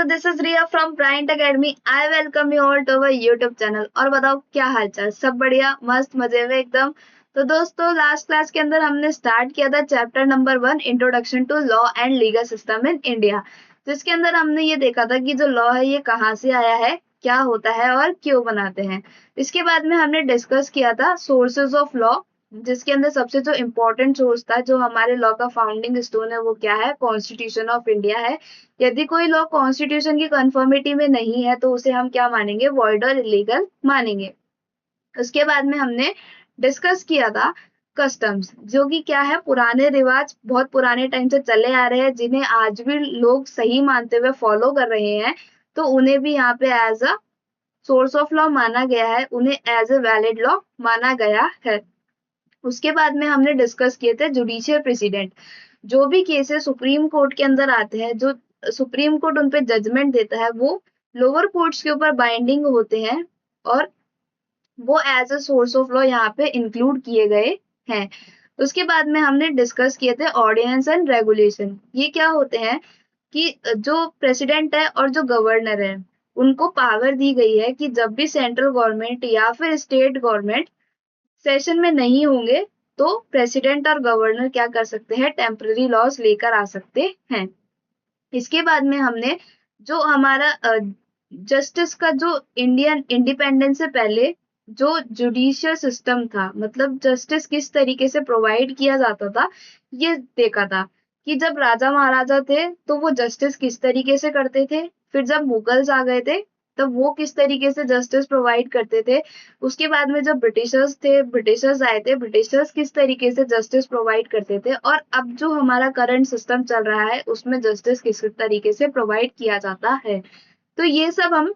This is Riya from Bryant Academy. I welcome you all to our YouTube channel. और बताओ क्या हालचाल, सब बढ़िया, मस्त, मजे में एकदम। तो दोस्तों, लास्ट क्लास के अंदर हमने स्टार्ट किया था chapter number 1, introduction to law and legal system in India, जिसके अंदर हमने ये देखा था कि जो लॉ है ये कहाँ से आया है, क्या होता है और क्यों बनाते हैं। इसके बाद में हमने डिस्कस किया था सोर्सेज ऑफ लॉ, जिसके अंदर सबसे जो इम्पोर्टेंट सोर्स था, जो हमारे लॉ का फाउंडिंग स्टोन है, वो क्या है, कॉन्स्टिट्यूशन ऑफ इंडिया है। यदि कोई लॉ कॉन्स्टिट्यूशन की कंफर्मिटी में नहीं है तो उसे हम क्या मानेंगे, वॉइड और इलीगल मानेंगे। उसके बाद में हमने डिस्कस किया था कस्टम्स, जो कि क्या है, पुराने रिवाज, बहुत पुराने टाइम से चले आ रहे हैं, जिन्हें आज भी लोग सही मानते हुए फॉलो कर रहे हैं। तो उन्हें भी यहाँ पे as a source of law माना गया है, उन्हें एज ए वैलिड लॉ माना गया है। उसके बाद में हमने डिस्कस किए थे जुडिशियल प्रेसिडेंट। जो भी केसेस सुप्रीम कोर्ट के अंदर आते हैं, जो सुप्रीम कोर्ट उन पे जजमेंट देता है, वो लोअर कोर्ट्स के ऊपर बाइंडिंग होते हैं और वो as a source of law यहाँ पे इंक्लूड किए गए हैं। उसके बाद में हमने डिस्कस किए थे ऑर्डिनेंस एंड रेगुलेशन। ये क्या होते हैं कि जो प्रेसिडेंट है और जो गवर्नर है, उनको पावर दी गई है कि जब भी सेंट्रल गवर्नमेंट या फिर स्टेट गवर्नमेंट सेशन में नहीं होंगे, तो प्रेसिडेंट और गवर्नर क्या कर सकते हैं, टेम्पररी लॉज लेकर आ सकते हैं। इसके बाद में हमने जो हमारा जस्टिस का, जो इंडियन इंडिपेंडेंस से पहले जो जुडिशियल सिस्टम था, मतलब जस्टिस किस तरीके से प्रोवाइड किया जाता था, ये देखा था कि जब राजा महाराजा थे तो वो जस्टिस किस तरीके से करते थे। फिर जब मुगल्स आ गए थे तब वो किस तरीके से जस्टिस प्रोवाइड करते थे। उसके बाद में जब ब्रिटिशर्स आए थे, ब्रिटिशर्स किस तरीके से जस्टिस प्रोवाइड करते थे, और अब जो हमारा करंट सिस्टम चल रहा है उसमें जस्टिस किस तरीके से प्रोवाइड किया जाता है। तो ये सब हम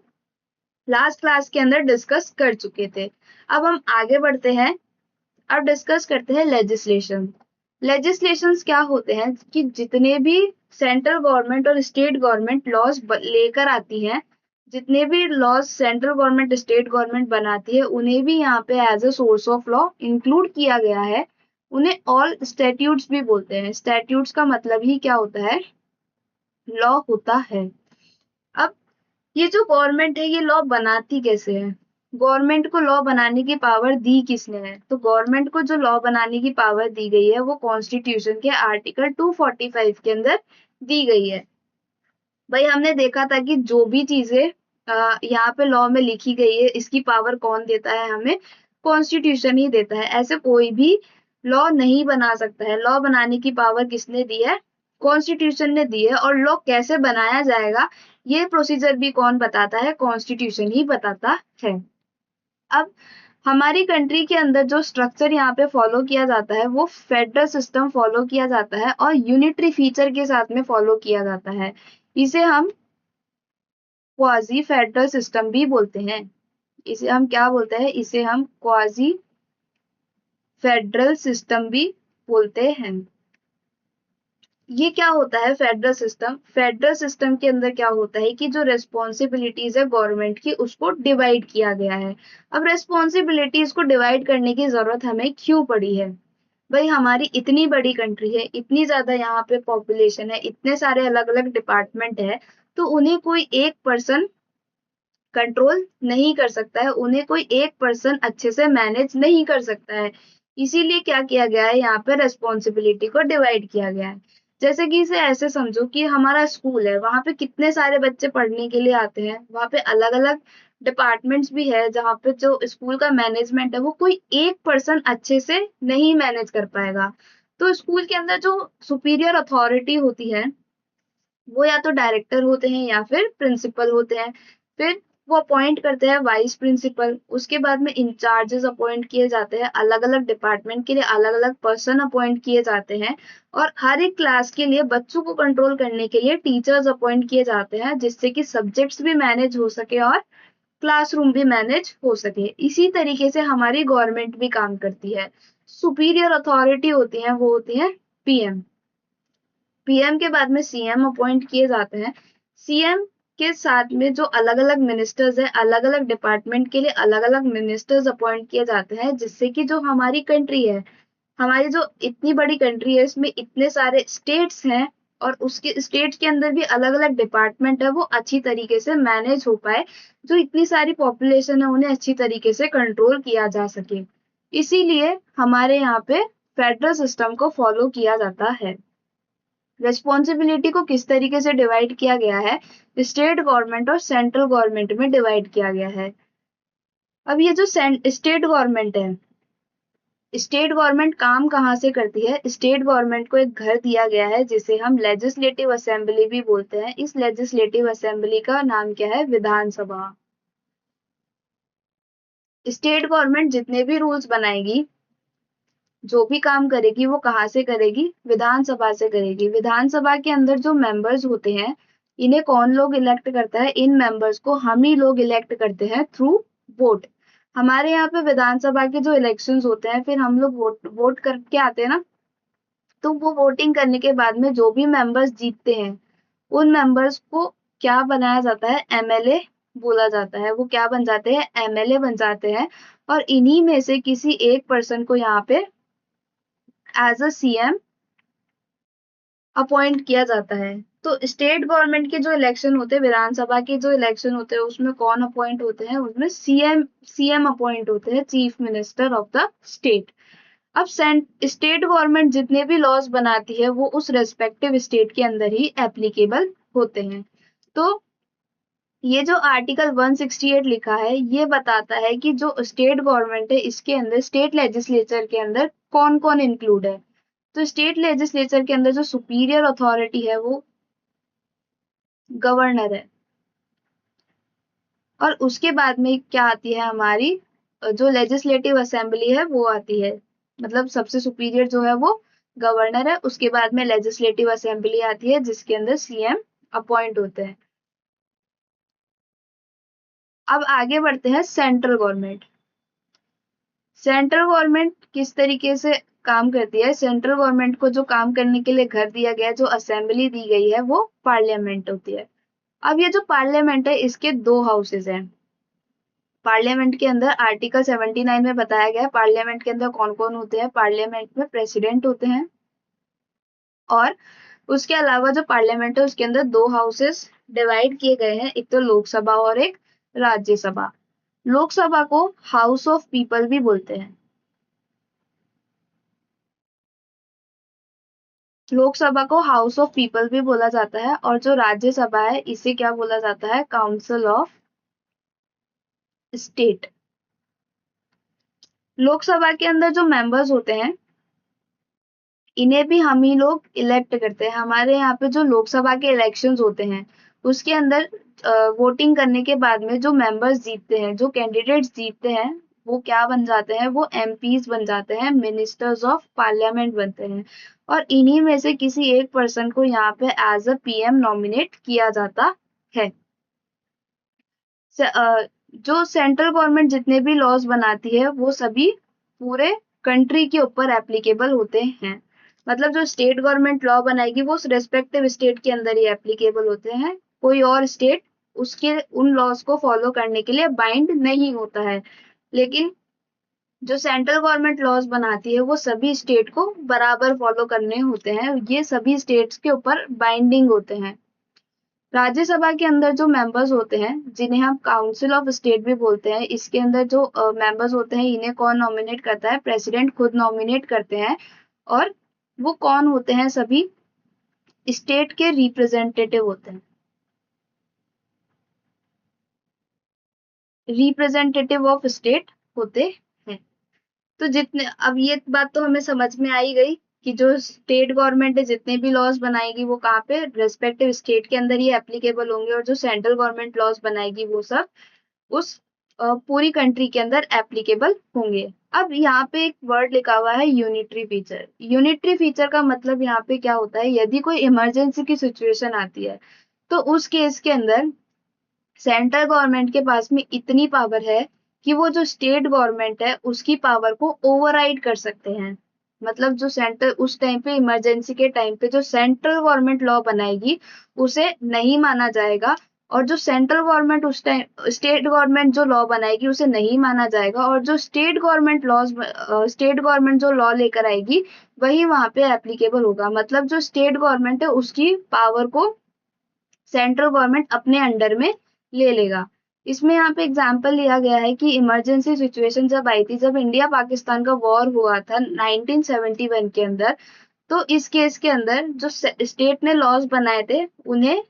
लास्ट क्लास के अंदर डिस्कस कर चुके थे। अब हम आगे बढ़ते हैं। अब डिस्कस करते हैं लेजिस्लेशन। लेजिस्लेशंस क्या होते हैं कि जितने भी सेंट्रल गवर्नमेंट और स्टेट गवर्नमेंट लॉज लेकर आती हैं, जितने भी laws central government state government बनाती है, उन्हें भी यहाँ पे as a source of law include किया गया है। उन्हें ऑल स्टैट्यूट्स भी बोलते हैं। स्टैट्यूट्स का मतलब ही क्या होता है, लॉ होता है। अब ये जो गवर्नमेंट है, ये लॉ बनाती कैसे है, गवर्नमेंट को लॉ बनाने की पावर दी किसने है। तो गवर्नमेंट को जो लॉ बनाने की पावर दी गई है वो कॉन्स्टिट्यूशन के आर्टिकल 245 के अंदर दी गई है। भाई, हमने देखा था कि जो भी चीजें यहाँ पे लॉ में लिखी गई है, इसकी पावर कौन देता है हमें, कॉन्स्टिट्यूशन ही देता है। ऐसे कोई भी लॉ नहीं बना सकता है। लॉ बनाने की पावर किसने दी है, कॉन्स्टिट्यूशन ने दी है। और लॉ कैसे बनाया जाएगा, ये प्रोसीजर भी कौन बताता है, कॉन्स्टिट्यूशन ही बताता है। अब हमारी कंट्री के अंदर जो स्ट्रक्चर यहाँ पे फॉलो किया जाता है, वो फेडरल सिस्टम फॉलो किया जाता है और यूनिटरी फीचर के साथ में फॉलो किया जाता है। इसे हम क्वाजी फेडरल सिस्टम भी बोलते हैं। इसे हम क्या बोलते हैं, इसे हम क्वाजी फेडरल सिस्टम भी बोलते हैं। ये क्या होता है फेडरल सिस्टम, फेडरल सिस्टम के अंदर क्या होता है कि जो रेस्पॉन्सिबिलिटीज है गवर्नमेंट की, उसको डिवाइड किया गया है। अब रेस्पॉन्सिबिलिटीज को डिवाइड करने की जरूरत हमें क्यों पड़ी है, भाई हमारी इतनी बड़ी कंट्री है, इतनी ज्यादा यहाँ पे पॉपुलेशन है, इतने सारे अलग अलग डिपार्टमेंट है, तो उन्हें कोई एक पर्सन कंट्रोल नहीं कर सकता है, उन्हें कोई एक पर्सन अच्छे से मैनेज नहीं कर सकता है। इसीलिए क्या किया गया है, यहाँ पे रेस्पॉन्सिबिलिटी को डिवाइड किया गया है। जैसे कि इसे ऐसे समझो कि हमारा स्कूल है, वहां पे कितने सारे बच्चे पढ़ने के लिए आते हैं, वहां पे अलग अलग डिपार्टमेंट्स भी है, जहाँ पे जो स्कूल का मैनेजमेंट है वो कोई एक पर्सन अच्छे से नहीं मैनेज कर पाएगा। तो स्कूल के अंदर जो सुपीरियर अथॉरिटी होती है, वो या तो डायरेक्टर होते हैं या फिर प्रिंसिपल होते हैं। फिर वो अपॉइंट करते हैं वाइस प्रिंसिपल। उसके बाद में इंचार्जेस अपॉइंट किए जाते हैं, अलग अलग डिपार्टमेंट के लिए अलग अलग पर्सन अपॉइंट किए जाते हैं। और हर एक क्लास के लिए बच्चों को कंट्रोल करने के लिए टीचर्स अपॉइंट किए जाते हैं, जिससे कि सब्जेक्ट्स भी मैनेज हो सके और क्लासरूम भी मैनेज हो सके। इसी तरीके से हमारी गवर्नमेंट भी काम करती है। सुपीरियर अथॉरिटी होती है, वो होती है पीएम। पीएम के बाद में सीएम अपॉइंट किए जाते हैं। सीएम के साथ में जो अलग अलग मिनिस्टर्स हैं, अलग अलग डिपार्टमेंट के लिए अलग अलग मिनिस्टर्स अपॉइंट किए जाते हैं, जिससे कि जो हमारी कंट्री है, हमारी जो इतनी बड़ी कंट्री है, इसमें इतने सारे स्टेट्स हैं, और उसके स्टेट के अंदर भी अलग अलग डिपार्टमेंट है वो अच्छी तरीके से मैनेज हो पाए, जो इतनी सारी पॉपुलेशन है उन्हें अच्छी तरीके से कंट्रोल किया जा सके। इसीलिए हमारे यहाँ पे फेडरल सिस्टम को फॉलो किया जाता है। रिस्पॉन्सिबिलिटी को किस तरीके से डिवाइड किया गया है, स्टेट गवर्नमेंट और सेंट्रल गवर्नमेंट में डिवाइड किया गया है। अब ये जो स्टेट गवर्नमेंट है, स्टेट गवर्नमेंट काम कहाँ से करती है? स्टेट गवर्नमेंट को एक घर दिया गया है जिसे हम लेजिस्लेटिव असेंबली भी बोलते हैं। इस लेजिस्लेटिव असेंबली का नाम क्या है? विधानसभा। स्टेट गवर्नमेंट जितने भी रूल्स बनाएगी, जो भी काम करेगी, वो कहाँ से करेगी? विधानसभा से करेगी। विधानसभा के अंदर जो मेंबर्स होते हैं, इन्हें कौन लोग इलेक्ट करता है? इन मेंबर्स को हम ही लोग इलेक्ट करते हैं थ्रू वोट। हमारे यहाँ पे विधानसभा के जो इलेक्शंस होते हैं, फिर हम लोग वोट करके आते हैं ना, तो वो वोटिंग करने के बाद में जो भी मेंबर्स जीतते हैं, उन मेंबर्स को क्या बनाया जाता है? एमएलए बोला जाता है। वो क्या बन जाते हैं? एमएलए बन जाते हैं। और इन्हीं में से किसी एक पर्सन को यहाँ पे एज अ सीएम अपॉइंट किया जाता है। तो स्टेट गवर्नमेंट के जो इलेक्शन होते हैं, विधानसभा के जो इलेक्शन होते हैं, उसमें कौन अपॉइंट होते हैं? उसमें सीएम अपॉइंट होते हैं, chief minister of the state. अब स्टेट गवर्नमेंट जितने भी लॉज बनाती है वो उस रेस्पेक्टिव स्टेट के अंदर ही एप्लीकेबल होते हैं। तो ये जो आर्टिकल 168 लिखा है, ये बताता है कि जो स्टेट गवर्नमेंट है, इसके अंदर स्टेट लेजिस्लेचर के अंदर कौन कौन इंक्लूड है। तो स्टेट लेजिस्लेचर के अंदर जो सुपीरियर अथॉरिटी है वो गवर्नर है। और उसके बाद में क्या आती है? हमारी जो लेजिस्लेटिव असेंबली है वो आती है। मतलब सबसे सुपीरियर जो है वो गवर्नर है। उसके बाद में लेजिस्लेटिव असेंबली आती है जिसके अंदर सीएम अपॉइंट होते हैं। अब आगे बढ़ते हैं सेंट्रल गवर्नमेंट। सेंट्रल गवर्नमेंट किस तरीके से काम करती है? सेंट्रल गवर्नमेंट को जो काम करने के लिए घर दिया गया है, जो असेंबली दी गई है, वो पार्लियामेंट होती है। अब ये जो पार्लियामेंट है, इसके दो हाउसेज हैं। पार्लियामेंट के अंदर आर्टिकल 79 में बताया गया है पार्लियामेंट के अंदर कौन कौन होते हैं। पार्लियामेंट में प्रेसिडेंट होते हैं, और उसके अलावा जो पार्लियामेंट है उसके अंदर दो हाउसेस डिवाइड किए गए हैं, एक तो लोकसभा और एक राज्यसभा। लोकसभा को हाउस ऑफ पीपल भी बोलते हैं। लोकसभा को हाउस ऑफ पीपल भी बोला जाता है, और जो राज्यसभा है इसे क्या बोला जाता है? Council of state. लोकसभा के अंदर जो मेंबर्स होते हैं, इन्हें भी हम ही लोग इलेक्ट करते हैं। हमारे यहाँ पे जो लोकसभा के इलेक्शंस होते हैं, उसके अंदर वोटिंग करने के बाद में जो मेंबर्स जीतते हैं, जो कैंडिडेट्स जीतते हैं, वो क्या बन जाते हैं? वो एमपीज बन जाते हैं, मिनिस्टर्स ऑफ पार्लियामेंट बनते हैं। और इन्हीं में से किसी एक पर्सन को यहाँ पे एज अ पीएम नॉमिनेट किया जाता है। जो सेंट्रल गवर्नमेंट जितने भी लॉज बनाती है, वो सभी पूरे कंट्री के ऊपर एप्लीकेबल होते हैं। मतलब जो स्टेट गवर्नमेंट लॉ बनाएगी वो रेस्पेक्टिव स्टेट के अंदर ही एप्लीकेबल होते हैं। कोई और स्टेट उसके उन लॉज को फॉलो करने के लिए बाइंड नहीं होता है। लेकिन जो सेंट्रल गवर्नमेंट लॉज बनाती है वो सभी स्टेट को बराबर फॉलो करने होते हैं। ये सभी स्टेट्स के ऊपर बाइंडिंग होते हैं। राज्यसभा के अंदर जो मेंबर्स होते हैं, जिन्हें हम काउंसिल ऑफ स्टेट भी बोलते हैं, इसके अंदर जो मेंबर्स होते हैं, इन्हें कौन नॉमिनेट करता है? प्रेसिडेंट खुद नॉमिनेट करते हैं। और वो कौन होते हैं? सभी स्टेट के रिप्रेजेंटेटिव होते हैं। रिप्रेजेंटेटिव ऑफ स्टेट होते हैं। तो जितने, अब ये बात तो हमें समझ में आई गई कि जो स्टेट गवर्नमेंट है जितने भी लॉज बनाएगी वो कहाँ पे? रेस्पेक्टिव स्टेट के अंदर ही एप्लीकेबल होंगे। और जो सेंट्रल गवर्नमेंट लॉज बनाएगी वो सब उस पूरी कंट्री के अंदर एप्लीकेबल होंगे। अब यहाँ पे एक वर्ड लिखा हुआ है यूनिटरी फीचर। यूनिटरी फीचर का मतलब यहाँ पे क्या होता है? यदि कोई इमरजेंसी की सिचुएशन आती है, तो उस केस के अंदर सेंट्रल गवर्नमेंट के पास में इतनी पावर है कि वो जो स्टेट गवर्नमेंट है उसकी पावर को ओवरराइड कर सकते हैं। मतलब जो सेंट्रल उस टाइम पे इमरजेंसी के टाइम पे जो सेंट्रल गवर्नमेंट लॉ बनाएगी उसे नहीं माना जाएगा, और जो सेंट्रल गवर्नमेंट उस टाइम स्टेट गवर्नमेंट जो लॉ बनाएगी उसे नहीं माना जाएगा, और जो स्टेट गवर्नमेंट जो लॉ लेकर आएगी वही वहां पे एप्लीकेबल होगा। मतलब जो स्टेट गवर्नमेंट है उसकी पावर को सेंट्रल गवर्नमेंट अपने अंडर में ले लेगा। इसमें यहाँ पे एग्जाम्पल लिया गया है कि इमरजेंसी सिचुएशन जब आई थी, जब इंडिया पाकिस्तान का वॉर हुआ था 1971 के अंदर, तो इस केस के अंदर जो स्टेट ने लॉज बनाए थे उन्हें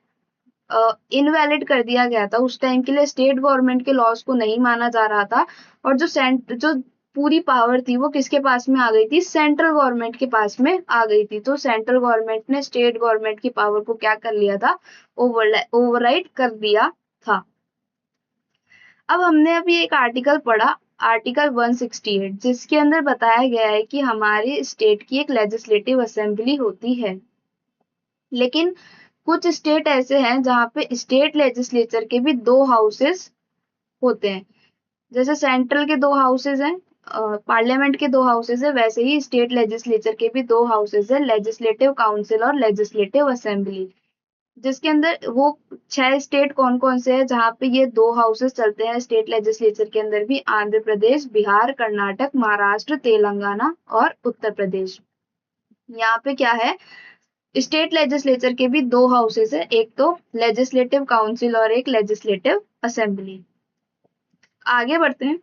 इनवैलिड कर दिया गया था। उस टाइम के लिए स्टेट गवर्नमेंट के लॉज को नहीं माना जा रहा था, और जो पूरी पावर थी वो किसके पास में आ गई थी, सेंट्रल गवर्नमेंट के पास में आ गई थी। तो सेंट्रल गवर्नमेंट ने स्टेट गवर्नमेंट की पावर को क्या कर लिया था, ओवरराइड कर दिया था। अब हमने अभी एक आर्टिकल पढ़ा, आर्टिकल 168, जिसके अंदर बताया गया है कि हमारे स्टेट की एक लेजिस्लेटिव असेंबली होती है। लेकिन कुछ स्टेट ऐसे हैं जहाँ पे स्टेट लेजिस्लेचर के भी 2 हाउसेस होते हैं। जैसे सेंट्रल के 2 हाउसेस हैं, पार्लियामेंट के 2 हाउसेस है, वैसे ही स्टेट लेजिस्लेचर के भी 2 हाउसेस है, लेजिस्लेटिव काउंसिल और लेजिस्लेटिव असेंबली। जिसके अंदर वो 6 स्टेट कौन कौन से है जहाँ पे ये 2 हाउसेस चलते हैं स्टेट लेजिस्लेचर के अंदर भी, आंध्र प्रदेश, बिहार, कर्नाटक, महाराष्ट्र, तेलंगाना और उत्तर प्रदेश। यहाँ पे क्या है, स्टेट लेजिस्लेचर के भी 2 हाउसेस है, एक तो लेजिस्लेटिव काउंसिल और एक लेजिस्लेटिव असेंबली। आगे बढ़ते हैं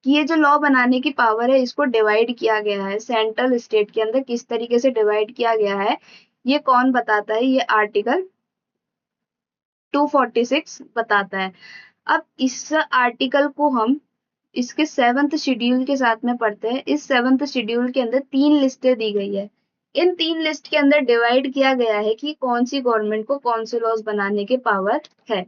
कि ये जो लॉ बनाने की पावर है इसको डिवाइड किया गया है सेंट्रल स्टेट के अंदर, किस तरीके से डिवाइड किया गया है ये कौन बताता है, ये आर्टिकल 246 बताता है। अब इस आर्टिकल को हम इसके 7th शेड्यूल के साथ में पढ़ते हैं। इस 7th शेड्यूल के अंदर 3 लिस्टें दी गई है। इन 3 लिस्ट के अंदर डिवाइड किया गया है कि कौन सी गवर्नमेंट को कौन से लॉज बनाने के पावर है।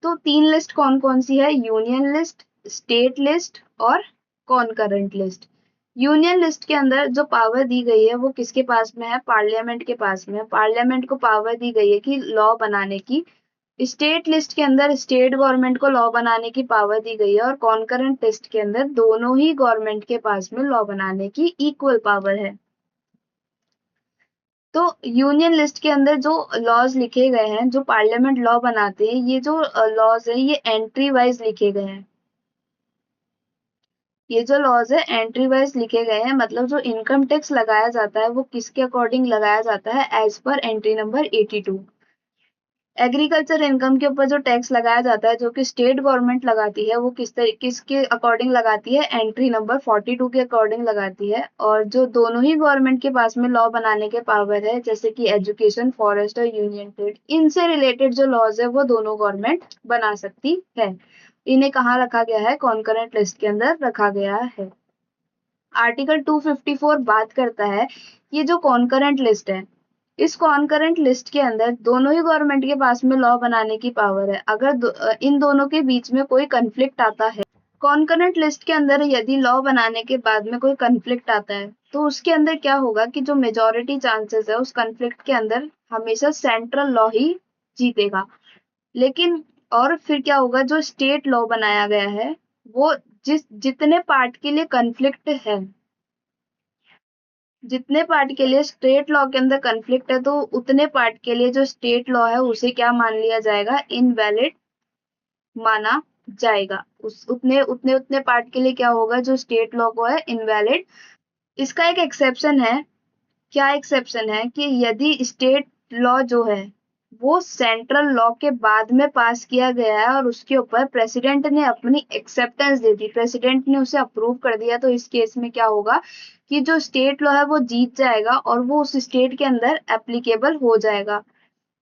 तो 3 लिस्ट कौन कौन सी है, यूनियन लिस्ट, स्टेट लिस्ट और कॉनकरेंट लिस्ट। यूनियन लिस्ट के अंदर जो पावर दी गई है वो किसके पास में है, पार्लियामेंट के पास में है। पार्लियामेंट को पावर दी गई है कि लॉ बनाने की। स्टेट लिस्ट के अंदर स्टेट गवर्नमेंट को लॉ बनाने की पावर दी गई है, और कॉनकरेंट लिस्ट के अंदर दोनों ही गवर्नमेंट के पास में लॉ बनाने की इक्वल पावर है। तो यूनियन लिस्ट के अंदर जो लॉज लिखे गए हैं, जो पार्लियामेंट लॉ बनाते हैं, ये जो लॉज है ये एंट्री वाइज लिखे गए हैं। ये जो लॉज है एंट्री वाइज लिखे गए हैं, मतलब जो इनकम टैक्स लगाया जाता है वो किसके अकॉर्डिंग लगाया जाता है, as per entry number 82। Agriculture income के ऊपर जो टैक्स लगाया जाता है जो कि स्टेट गवर्नमेंट लगाती है, वो किसके अकॉर्डिंग लगाती है, एंट्री नंबर 42 के अकॉर्डिंग लगाती है। और जो दोनों ही गवर्नमेंट के पास में लॉ बनाने के पावर है, जैसे कि एजुकेशन, फॉरेस्ट और यूनियन ट्रेड, इनसे रिलेटेड जो लॉज है वो दोनों गवर्नमेंट बना सकती है। इन्हें कहाँ रखा गया है, कॉन्करेंट लिस्ट के अंदर रखा गया है। आर्टिकल 254 बात करता है ये जो कॉन्करेंट लिस्ट है, इस कॉन्करेंट लिस्ट के अंदर दोनों ही गवर्नमेंट के पास में लॉ बनाने की पावर है। अगर इन दोनों के बीच में कोई कंफ्लिक्ट आता है, कॉन्करेंट लिस्ट के अंदर यदि लॉ बनाने के बाद में कोई कंफ्लिक्ट आता है, तो उसके अंदर क्या होगा कि जो मेजॉरिटी चांसेस है उस कंफ्लिक्ट के अंदर हमेशा सेंट्रल लॉ ही जीतेगा। लेकिन और फिर क्या होगा, जो स्टेट लॉ बनाया गया है वो जितने पार्ट के लिए कंफ्लिक्ट है, जितने पार्ट के लिए स्टेट लॉ के अंदर कंफ्लिक्ट है, तो उतने पार्ट के लिए जो स्टेट लॉ है उसे क्या मान लिया जाएगा, इनवैलिड माना जाएगा। उस उतने उतने उतने पार्ट के लिए क्या होगा, जो स्टेट लॉ को है इनवैलिड। इसका एक एक्सेप्शन है। क्या एक्सेप्शन है कि यदि स्टेट लॉ जो है वो सेंट्रल लॉ के बाद में पास किया गया है और उसके ऊपर प्रेसिडेंट ने अपनी एक्सेप्टेंस दे दी, प्रेसिडेंट ने उसे अप्रूव कर दिया, तो इस केस में क्या होगा कि जो स्टेट लॉ है वो जीत जाएगा और वो उस स्टेट के अंदर एप्लीकेबल हो जाएगा।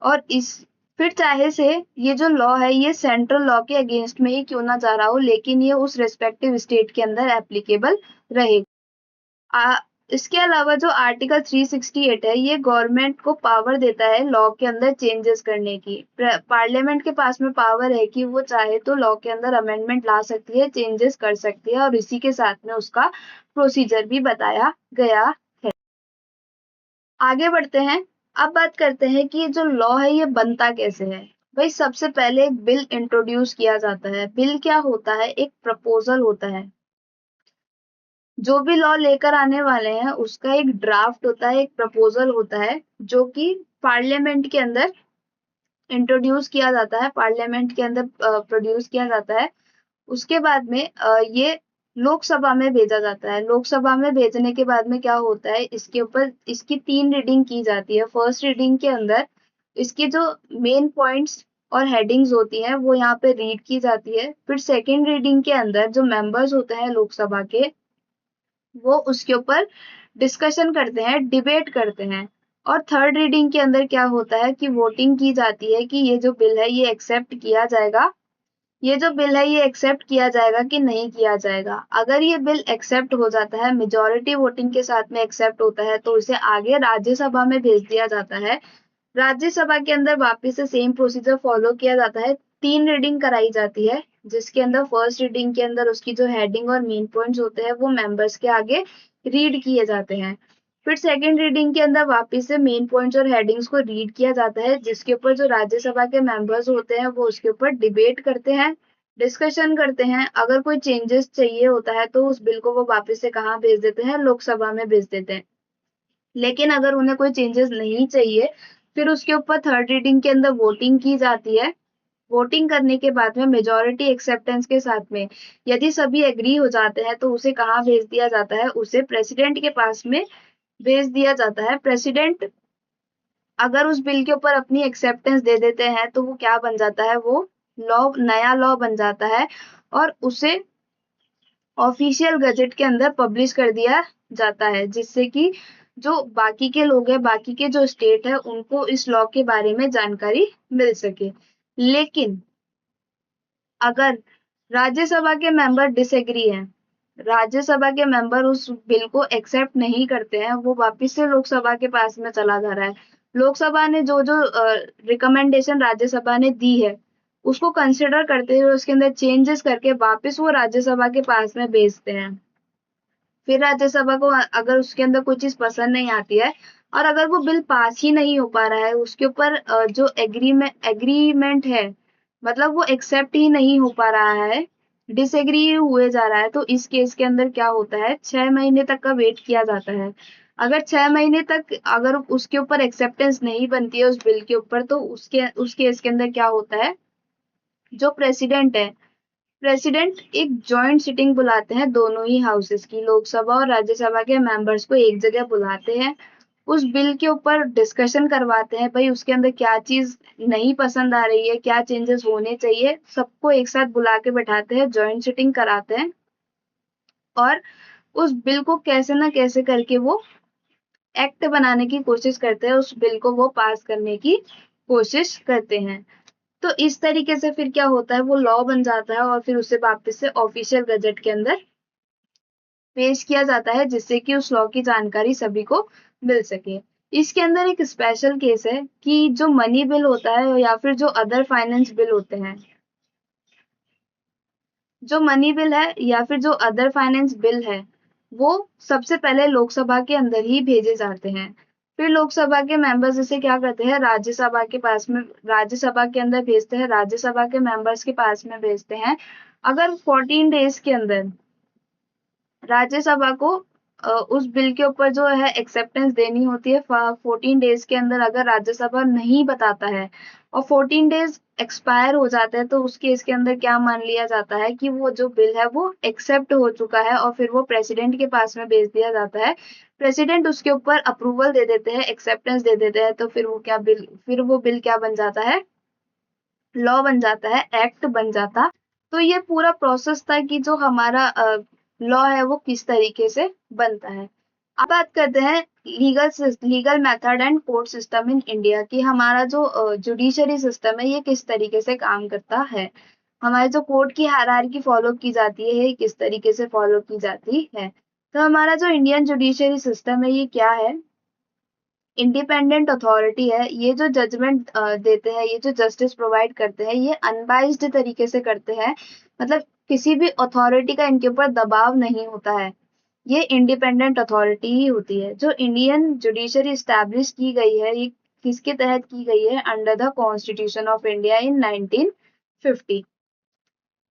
और इस फिर चाहे से ये जो लॉ है ये सेंट्रल लॉ के अगेंस्ट में ही क्यों ना जा रहा हो, लेकिन ये उस रेस्पेक्टिव स्टेट के अंदर एप्लीकेबल रहेगा। इसके अलावा जो आर्टिकल 368 है ये गवर्नमेंट को पावर देता है लॉ के अंदर चेंजेस करने की। पार्लियामेंट के पास में पावर है कि वो चाहे तो लॉ के अंदर अमेंडमेंट ला सकती है, चेंजेस कर सकती है, और इसी के साथ में उसका प्रोसीजर भी बताया गया है। आगे बढ़ते हैं। अब बात करते हैं कि ये जो लॉ है ये बनता कैसे है। भाई सबसे पहले एक बिल इंट्रोड्यूस किया जाता है। बिल क्या होता है, एक प्रपोजल होता है। जो भी लॉ लेकर आने वाले हैं उसका एक ड्राफ्ट होता है, एक प्रपोजल होता है, जो कि पार्लियामेंट के अंदर इंट्रोड्यूस किया जाता है, पार्लियामेंट के अंदर प्रोड्यूस किया जाता है। उसके बाद में ये लोकसभा में भेजा जाता है। लोकसभा में भेजने के बाद में क्या होता है, इसके ऊपर इसकी 3 रीडिंग की जाती है। फर्स्ट रीडिंग के अंदर इसकी जो मेन पॉइंट्स और हेडिंग्स होती हैं वो यहाँ पे रीड की जाती है। फिर सेकेंड रीडिंग के अंदर जो मेंबर्स होते हैं लोकसभा के, वो उसके ऊपर डिस्कशन करते हैं, डिबेट करते हैं। और थर्ड रीडिंग के अंदर क्या होता है कि वोटिंग की जाती है कि ये जो बिल है ये एक्सेप्ट किया जाएगा, ये जो बिल है ये एक्सेप्ट किया जाएगा कि नहीं किया जाएगा। अगर ये बिल एक्सेप्ट हो जाता है, मेजॉरिटी वोटिंग के साथ में एक्सेप्ट होता है, तो इसे आगे राज्यसभा में भेज दिया जाता है। राज्यसभा के अंदर वापस से सेम प्रोसीजर फॉलो किया जाता है। 3 रीडिंग कराई जाती है, जिसके अंदर फर्स्ट रीडिंग के अंदर उसकी जो हेडिंग और मेन पॉइंट्स होते हैं वो मेंबर्स के आगे रीड किए जाते हैं। फिर सेकेंड रीडिंग के अंदर वापस से मेन पॉइंट्स और हेडिंग्स को रीड किया जाता है, जिसके ऊपर जो राज्यसभा के मेंबर्स होते हैं वो उसके ऊपर डिबेट करते हैं, डिस्कशन करते हैं। अगर कोई चेंजेस चाहिए होता है तो उस बिल को वो वापस से कहाँ भेज देते हैं, लोकसभा में भेज देते हैं। लेकिन अगर उन्हें कोई चेंजेस नहीं चाहिए, फिर उसके ऊपर थर्ड रीडिंग के अंदर वोटिंग की जाती है। वोटिंग करने के बाद में मेजॉरिटी एक्सेप्टेंस के साथ में यदि सभी एग्री हो जाते हैं तो उसे कहाँ भेज दिया जाता है, उसे प्रेसिडेंट के पास में भेज दिया जाता है। प्रेसिडेंट अगर उस बिल के ऊपर अपनी एक्सेप्टेंस दे देते हैं तो वो क्या बन जाता है, वो लॉ, नया लॉ बन जाता है और उसे ऑफिशियल गजेट के अंदर पब्लिश कर दिया जाता है, जिससे कि जो बाकी के लोग हैं, बाकी के जो स्टेट है, उनको इस लॉ के बारे में जानकारी मिल सके। लेकिन अगर राज्यसभा के मेंबर डिसएग्री हैं, राज्यसभा के मेंबर उस बिल को एक्सेप्ट नहीं करते हैं, वो वापस से लोकसभा के पास में चला जा रहा है। लोकसभा ने जो जो रिकमेंडेशन राज्यसभा ने दी है उसको कंसिडर करते हुए उसके अंदर चेंजेस करके वापस वो राज्यसभा के पास में भेजते हैं। फिर राज्यसभा को अगर उसके अंदर कोई चीज पसंद नहीं आती है और अगर वो बिल पास ही नहीं हो पा रहा है, उसके ऊपर जो एग्रीमेंट है, मतलब वो एक्सेप्ट ही नहीं हो पा रहा है, डिसएग्री हुए जा रहा है, तो इस केस के अंदर क्या होता है, 6 महीने तक का वेट किया जाता है। अगर 6 महीने तक अगर उसके ऊपर एक्सेप्टेंस नहीं बनती है उस बिल के ऊपर, तो उस केस के अंदर क्या होता है, जो प्रेसिडेंट है, प्रेसिडेंट एक जॉइंट सिटिंग बुलाते हैं दोनों ही हाउसेस की, लोकसभा और राज्यसभा के मेंबर्स को एक जगह बुलाते हैं, उस बिल के ऊपर डिस्कशन करवाते हैं, भाई उसके अंदर क्या चीज नहीं पसंद आ रही है, क्या चेंजेस होने चाहिए, सबको एक साथ बुला के बैठाते हैं, जॉइंट सिटिंग कराते हैं और उस बिल को कैसे ना कैसे करके वो एक्ट बनाने की कोशिश करते हैं, उस बिल को वो पास करने की कोशिश करते हैं। तो इस तरीके से फिर क्या होता है, वो लॉ बन जाता है और फिर उसे वापस से ऑफिशियल गजेट के अंदर पेश किया जाता है, जिससे कि उस लॉ की जानकारी सभी को मिल सके। इसके अंदर एक स्पेशल केस है कि जो मनी बिल होता है या फिर जो अदर फाइनेंस बिल होते हैं, जो मनी बिल है या फिर जो अदर फाइनेंस बिल है, वो सबसे पहले लोकसभा के अंदर ही भेजे जाते हैं। फिर लोकसभा के मेंबर्स इसे क्या करते हैं, राज्यसभा के पास में, राज्यसभा के अंदर भेजते हैं, राज्यसभा के मेंबर्स के पास में भेजते हैं। अगर 14 डेज के अंदर राज्यसभा को उस बिल के ऊपर जो है एक्सेप्टेंस देनी होती है, 14 डेज के अंदर अगर राज्यसभा नहीं बताता है और 14 डेज एक्सपायर हो जाते हैं, तो उस केस के अंदर क्या मान लिया जाता है कि वो जो बिल है वो एक्सेप्ट हो चुका है और फिर वो प्रेसिडेंट के पास में भेज दिया जाता है। प्रेसिडेंट उसके ऊपर अप्रूवल दे देते हैं, एक्सेप्टेंस दे देते हैं, तो फिर वो बिल क्या बन जाता है, लॉ बन जाता है, एक्ट बन जाता। तो ये पूरा प्रोसेस था कि जो हमारा लॉ है वो किस तरीके से बनता है। अब बात करते हैं legal method and court system in India की। हमारा जो जुडिशरी सिस्टम है ये किस तरीके से काम करता है, हमारे जो कोर्ट की हायरार्की फॉलो की जाती है ये किस तरीके से फॉलो की जाती है। तो हमारा जो इंडियन जुडिशरी सिस्टम है ये क्या है, इंडिपेंडेंट अथॉरिटी है। ये जो जजमेंट देते हैं, ये जो जस्टिस प्रोवाइड करते हैं, ये अनबाइज्ड तरीके से करते हैं, मतलब किसी भी अथॉरिटी का इनके ऊपर दबाव नहीं होता है। ये इंडिपेंडेंट अथॉरिटी ही होती है। जो इंडियन जुडिशरी स्टैब्लिश की गई है ये किसके तहत की गई है, under the constitution of India in 1950।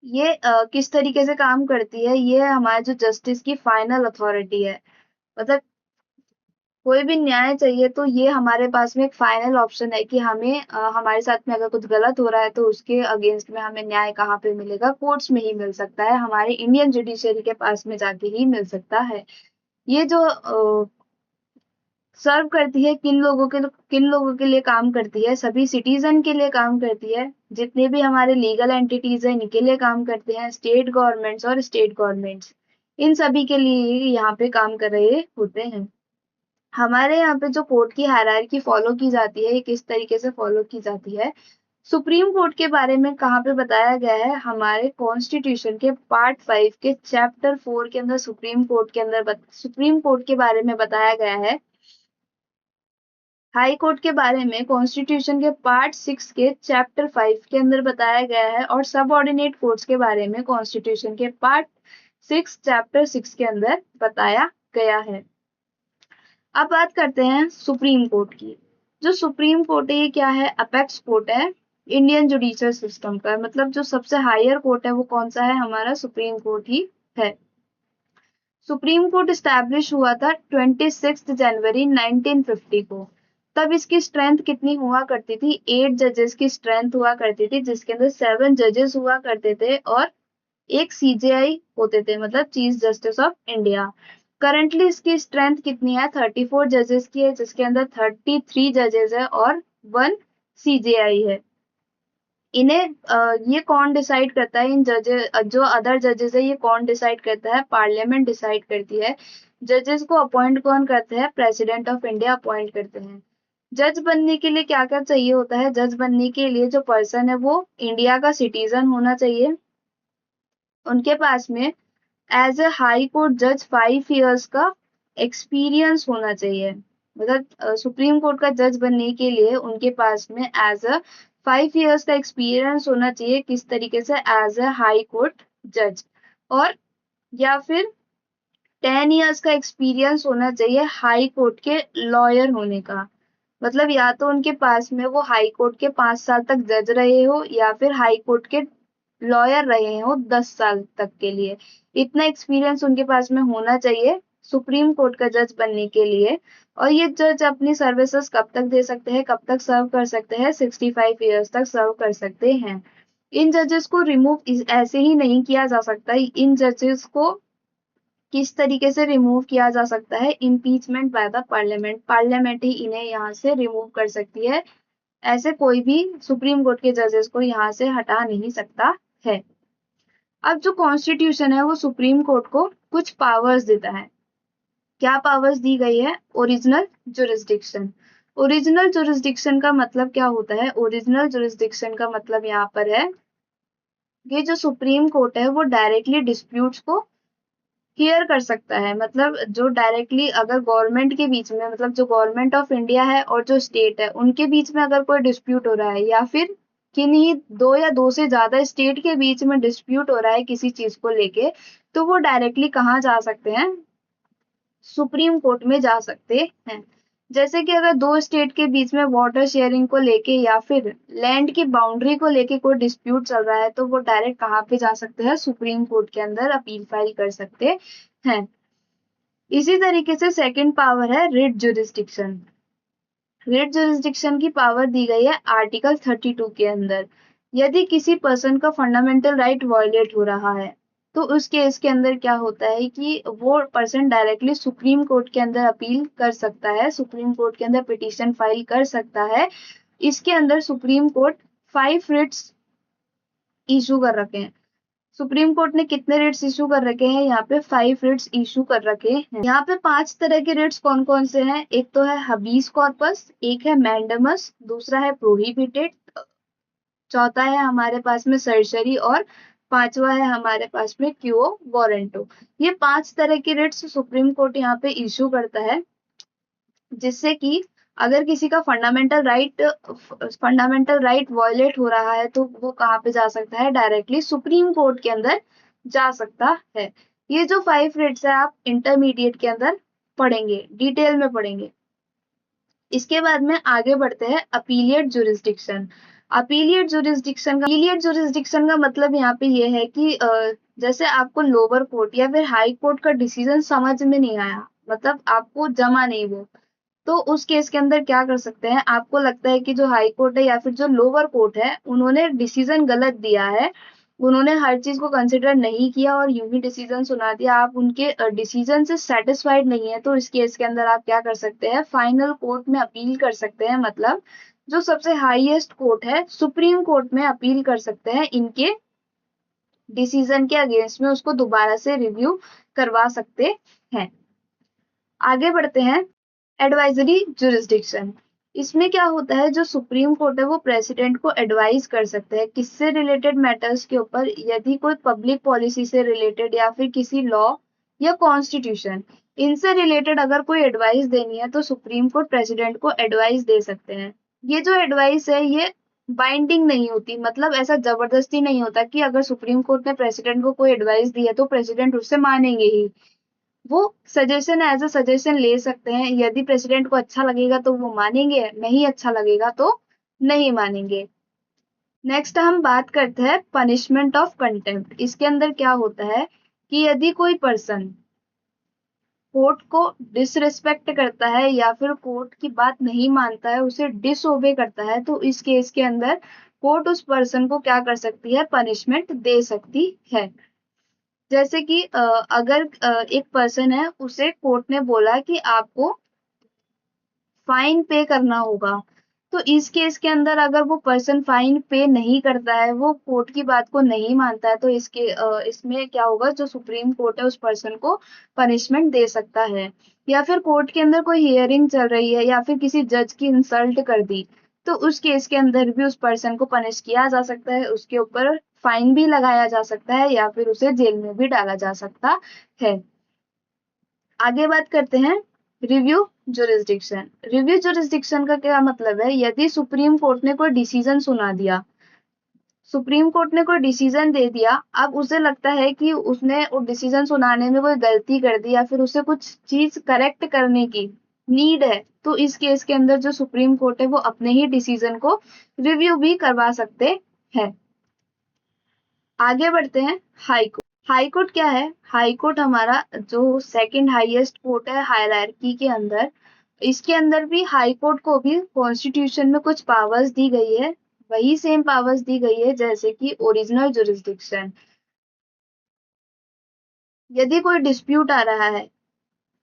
ये किस तरीके से काम करती है, ये हमारे जो जस्टिस की फाइनल अथॉरिटी है, मतलब कोई भी न्याय चाहिए तो ये हमारे पास में एक फाइनल ऑप्शन है कि हमें हमारे साथ में अगर कुछ गलत हो रहा है तो उसके अगेंस्ट में हमें न्याय कहाँ पे मिलेगा, कोर्ट्स में ही मिल सकता है, हमारे इंडियन जुडिशरी के पास में जाके ही मिल सकता है। ये जो सर्व करती है किन लोगों के लिए काम करती है, सभी सिटीजन के लिए काम करती है, जितने भी हमारे लीगल एंटिटीज है इनके लिए काम करते हैं, स्टेट गवर्नमेंट्स और स्टेट गवर्नमेंट्स इन सभी के लिए यहाँ पे काम कर रहे होते हैं। हमारे यहाँ पे जो कोर्ट की हायरार्की फॉलो की जाती है, ये किस तरीके से फॉलो की जाती है, सुप्रीम कोर्ट के बारे में कहाँ पे बताया गया है, हमारे कॉन्स्टिट्यूशन के पार्ट 5 के चैप्टर 4 के अंदर सुप्रीम कोर्ट के बारे में बताया गया है। हाई कोर्ट के बारे में कॉन्स्टिट्यूशन के पार्ट 6 के चैप्टर 5 के अंदर बताया गया है, और सब ऑर्डिनेट कोर्ट्स के बारे में कॉन्स्टिट्यूशन के पार्ट 6 चैप्टर 6 के अंदर बताया गया है। अब बात करते हैं सुप्रीम कोर्ट की। जो सुप्रीम कोर्ट है ये क्या है, अपेक्स कोर्ट है इंडियन जुडिशियल सिस्टम का, मतलब जो सबसे हायर कोर्ट है वो कौन सा है, हमारा सुप्रीम कोर्ट ही है। सुप्रीम कोर्ट स्टैब्लिश हुआ था 26 जनवरी 1950 को। तब इसकी स्ट्रेंथ कितनी हुआ करती थी, 8 जजेस की स्ट्रेंथ हुआ करती थी, जिसके अंदर 7 जजेस हुआ करते थे और एक सीजेआई होते थे, मतलब chief justice of India. Currently इसकी स्ट्रेंथ कितनी है, 34 जजेस की है, जिसके अंदर 33 जजेस है और 1 सीजेआई है। इन्हें ये कौन डिसाइड करता है, इन जजेस जो अदर जजेस है ये कौन डिसाइड करता है, पार्लियामेंट डिसाइड करती है। जजेस को अपॉइंट कौन करते हैं, प्रेसिडेंट ऑफ इंडिया अपॉइंट करते हैं। जज बनने के लिए क्या क्या चाहिए होता है, जज बनने के लिए जो पर्सन है वो इंडिया का सिटीजन होना चाहिए, उनके पास में एज ए हाई कोर्ट जज 5 इयर्स का एक्सपीरियंस होना चाहिए। मतलब सुप्रीम कोर्ट का जज बनने के लिए उनके पास में एज अ 5 इयर्स का एक्सपीरियंस होना चाहिए, किस तरीके से, एज ए हाई कोर्ट जज। और या फिर 10 इयर्स का एक्सपीरियंस होना चाहिए हाई कोर्ट के लॉयर होने का। मतलब या तो उनके पास में वो हाई कोर्ट के 5 साल तक जज रहे हो या फिर हाई कोर्ट के लॉयर रहे हो 10 साल तक के लिए। इतना एक्सपीरियंस उनके पास में होना चाहिए सुप्रीम कोर्ट का जज बनने के लिए। और ये जज अपनी सर्विसेज कब तक दे सकते हैं, कब तक सर्व कर सकते हैं, 65 इयर्स तक सर्व कर सकते हैं। इन जजेस को रिमूव ऐसे ही नहीं किया जा सकता, इन जजेस को किस तरीके से रिमूव किया जा सकता है, impeachment by the parliament, parliament ही इन्हें यहाँ से रिमूव कर सकती है। ऐसे कोई भी सुप्रीम कोर्ट के जजेस को यहाँ से हटा नहीं सकता है। अब जो कॉन्स्टिट्यूशन है वो सुप्रीम कोर्ट को कुछ पावर्स देता है। क्या पावर्स दी गई है, ओरिजिनल जुरिस्डिक्शन। ओरिजिनल जुरिस्डिक्शन का मतलब क्या होता है, ओरिजिनल जुरिस्डिक्शन का मतलब यहाँ पर है कि जो सुप्रीम कोर्ट है वो डायरेक्टली डिस्प्यूट्स को हियर कर सकता है। मतलब जो डायरेक्टली अगर गवर्नमेंट के बीच में, मतलब जो गवर्नमेंट ऑफ इंडिया है और जो स्टेट है उनके बीच में अगर कोई डिस्प्यूट हो रहा है, या फिर किन्हीं 2 या 2 से ज्यादा स्टेट के बीच में डिस्प्यूट हो रहा है किसी चीज को लेके, तो वो डायरेक्टली कहाँ जा सकते हैं, सुप्रीम कोर्ट में जा सकते हैं। जैसे कि अगर 2 स्टेट के बीच में वाटर शेयरिंग को लेके या फिर लैंड की बाउंड्री को लेके कोई डिस्प्यूट चल रहा है, तो वो डायरेक्ट कहाँ पे जा सकते हैं, सुप्रीम कोर्ट के अंदर अपील फाइल कर सकते हैं। इसी तरीके से सेकंड पावर है रिट जुरिस्डिक्शन। रिट जुरिस्डिक्शन की पावर दी गई है आर्टिकल 32 के अंदर। यदि किसी पर्सन का फंडामेंटल राइट वायलेट हो रहा है तो उस केस के अंदर क्या होता है कि वो पर्सन डायरेक्टली सुप्रीम कोर्ट के अंदर अपील कर सकता है, सुप्रीम कोर्ट के अंदर पिटीशन फाइल कर सकता है। इसके अंदर सुप्रीम कोर्ट 5 रिट्स इशू कर रखे हैं। सुप्रीम कोर्ट ने कितने रिट्स इशू कर रखे हैं, यहाँ पे 5 रिट्स इशू कर रखे हैं। यहाँ पे 5 तरह के रिट्स कौन कौन से हैं, एक तो है हबीस कॉर्पस, एक है मैंडमस, दूसरा है प्रोहिबिटेड, चौथा है हमारे पास में सर्जरी, और पांचवा है हमारे पास में क्यो वारंटो। ये 5 तरह की रिट्स सुप्रीम कोर्ट यहाँ पे इशू करता है, जिससे कि अगर किसी का फंडामेंटल राइट वायलेट हो रहा है तो वो कहाँ पे जा सकता है, डायरेक्टली सुप्रीम कोर्ट के अंदर जा सकता है। ये जो 5 रिट्स है आप इंटरमीडिएट के अंदर पढ़ेंगे, डिटेल में पढ़ेंगे। इसके बाद में आगे बढ़ते हैं अपीलिएट जुरिस्डिक्शन। अपीलिएट जुरिस्डिक्शन का मतलब यहाँ पे ये है कि जैसे आपको लोअर कोर्ट या फिर हाई कोर्ट का डिसीजन समझ में नहीं आया, मतलब आपको जमा नहीं वो, तो उस केस के अंदर क्या कर सकते हैं, आपको लगता है कि जो हाई कोर्ट है या फिर जो लोअर कोर्ट है उन्होंने डिसीजन गलत दिया है, उन्होंने हर चीज को कंसिडर नहीं किया और यूं ही डिसीजन सुना दिया, आप उनके डिसीजन से सेटिस्फाइड नहीं है, तो इस केस के अंदर आप क्या कर सकते हैं, फाइनल कोर्ट में अपील कर सकते हैं। मतलब जो सबसे हाईएस्ट कोर्ट है, सुप्रीम कोर्ट में अपील कर सकते हैं, इनके डिसीजन के अगेंस्ट में उसको दोबारा से रिव्यू करवा सकते हैं। आगे बढ़ते हैं, एडवाइजरी जुरिस्डिक्शन। इसमें क्या होता है, जो सुप्रीम कोर्ट है वो प्रेसिडेंट को एडवाइज कर सकते हैं किससे रिलेटेड मैटर्स के ऊपर, यदि कोई पब्लिक पॉलिसी से रिलेटेड या फिर किसी लॉ या कॉन्स्टिट्यूशन, इनसे रिलेटेड अगर कोई एडवाइस देनी है तो सुप्रीम कोर्ट प्रेसिडेंट को एडवाइस दे सकते हैं। ये जो एडवाइस है ये बाइंडिंग नहीं होती, मतलब ऐसा जबरदस्ती नहीं होता कि अगर सुप्रीम कोर्ट ने प्रेसिडेंट को कोई एडवाइस दी है तो प्रेसिडेंट उससे मानेंगे ही। वो सजेशन एज अ सजेशन ले सकते हैं, यदि प्रेसिडेंट को अच्छा लगेगा तो वो मानेंगे, नहीं अच्छा लगेगा तो नहीं मानेंगे। नेक्स्ट हम बात करते हैं पनिशमेंट ऑफ कंटेम्प्ट। इसके अंदर क्या होता है कि यदि कोई पर्सन कोर्ट को डिसरिस्पेक्ट करता है या फिर कोर्ट की बात नहीं मानता है, उसे डिसओबे करता है, तो इस केस के अंदर कोर्ट उस पर्सन को क्या कर सकती है, पनिशमेंट दे सकती है। जैसे कि अगर एक पर्सन है, उसे कोर्ट ने बोला कि आपको फाइन पे करना होगा, तो इस केस के अंदर अगर वो पर्सन फाइन पे नहीं करता है, वो कोर्ट की बात को नहीं मानता है, तो इसमें क्या होगा, जो सुप्रीम कोर्ट है उस पर्सन को पनिशमेंट दे सकता है। या फिर कोर्ट के अंदर कोई हियरिंग चल रही है या फिर किसी जज की इंसल्ट कर दी, तो उस केस के अंदर भी उस पर्सन को पनिश किया जा सकता है, उसके ऊपर फाइन भी लगाया जा सकता है या फिर उसे जेल में भी डाला जा सकता है। आगे बात करते हैं रिव्यू जुरिस्डिक्शन। रिव्यू जुरिस्डिक्शन का क्या मतलब है, यदि सुप्रीम कोर्ट ने कोई डिसीजन सुना दिया, सुप्रीम कोर्ट ने कोई डिसीजन दे दिया, अब उसे लगता है कि उसने वो डिसीजन सुनाने में कोई गलती कर दी या फिर उसे कुछ चीज करेक्ट करने की नीड है, तो इस केस के अंदर जो सुप्रीम कोर्ट है वो अपने ही डिसीजन को रिव्यू भी करवा सकते हैं। आगे बढ़ते हैं, हाई कोर्ट। हाई कोर्ट क्या है, हाई कोर्ट हमारा जो सेकंड हाईएस्ट कोर्ट है हायरार्की के अंदर, इसके अंदर भी हाई कोर्ट को भी कॉन्स्टिट्यूशन में कुछ पावर्स दी गई है, वही सेम पावर्स दी गई है जैसे कि ओरिजिनल जुरिस्डिक्शन। यदि कोई डिस्प्यूट आ रहा है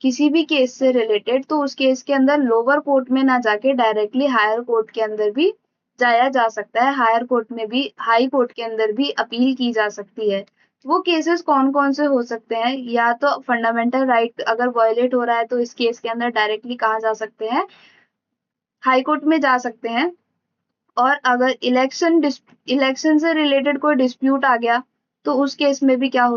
किसी भी केस से रिलेटेड, तो उस केस के अंदर लोअर कोर्ट में ना जाके डायरेक्टली हायर कोर्ट के अंदर भी जाया जा सकता है, हायर कोर्ट में भी, हाई कोर्ट के अंदर भी अपील की जा सकती है। वो केसेस कौन कौन से हो सकते हैं, या तो फंडामेंटल राइट अगर वायलेट हो रहा है तो इस केस के अंदर डायरेक्टली कहा जा सकते हैं, हाई कोर्ट में जा सकते हैं। और अगर इलेक्शन से रिलेटेड कोई डिस्प्यूट आ गया, तो उस केस में भी क्या